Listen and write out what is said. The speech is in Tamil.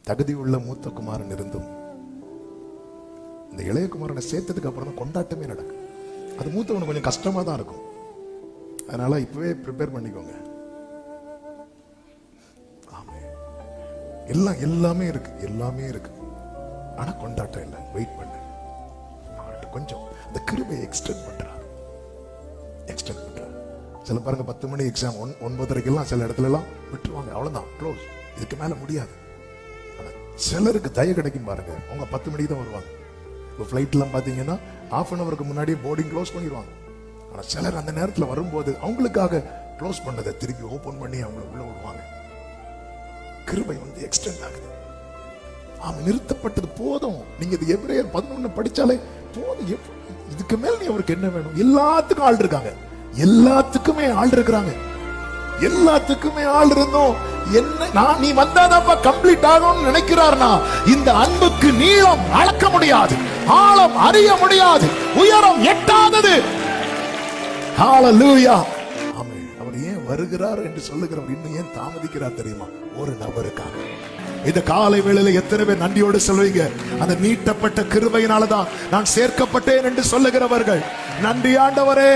தகுதி உள்ள மூத்த குமாரன் இருந்தும் இந்த இளைய குமாரனை சேர்த்ததுக்கு அப்புறம் தான் கொண்டாட்டமே நடக்கும். அது மூத்தவனுக்கு கொஞ்சம் கஷ்டமா தான் இருக்கும். அதனால இப்பவே ப்ரிப்பேர் பண்ணிக்கோங்க. எல்லாமே இருக்கு. ஆனா கொண்டாட்டம் இல்லை. வெயிட் பண்ணு, கொஞ்சம் அந்த கிருபையை எக்ஸ்டெண்ட் பண்றார். சில பாருங்க 10 மணி எக்ஸாம் 9:30 சில இடத்துல எல்லாம் விட்டுருவாங்க. அவ்வளவுதான், க்ளோஸ். இதுக்கு மேல முடியாது. சிலருக்கு தய கிடைக்கும் பாருங்க, அவங்க 10 மணிக்கு தான் வருவாங்க. இப்போ ஃபிளைட் எல்லாம் பாத்தீங்கன்னா ½ அன் அவருக்கு முன்னாடியே போர்டிங் க்ளோஸ் பண்ணிடுவாங்க. ஆனா சிலர் அந்த நேரத்துல வரும்போது அவங்களுக்காக க்ளோஸ் பண்ணதை திருப்பி ஓபன் பண்ணி அவங்களை உள்ள விடுவாங்க. கிருபை எக்ஸ்டெண்ட் ஆகுது. நிறுத்தப்பட்டது போதும். நீங்க இது எபிரேயர் 11 படிச்சாலே போதும். இதுக்கு மேல நீ அவருக்கு என்ன வேணும்? எல்லாத்துக்கும் ஆள் இருக்காங்க. எல்லாத்துக்குமே ஆள் இருக்கிறாங்க. எல்லாத்துக்குமே ஆள் இருந்தோம் என்ன நீ வந்தாதாப்பா கம்ப்ளீட் ஆகும்னு நினைக்கிறார்னா, இந்த அன்புக்கு நீளம் அளக்க முடியாது, ஆழம் அறிய முடியாது, உயரம் எட்டாதது. ஹalleluya. ஆமென். அவர் ஏன் வருகிறார் என்று சொல்லுகிறவர் இன்னும் ஏன் தாமதிக்கிறார் தெரியுமா? ஒரு நபருக்காக. இந்த காலை வேளையில எத்தனை பேர் நன்றியோடு சொல்வீங்க? அந்த நீட்டப்பட்ட கிருபையினாலதான் நான் சேர்க்கப்பட்டேன் என்று சொல்லுகிறவர்கள், நன்றி ஆண்டவரே.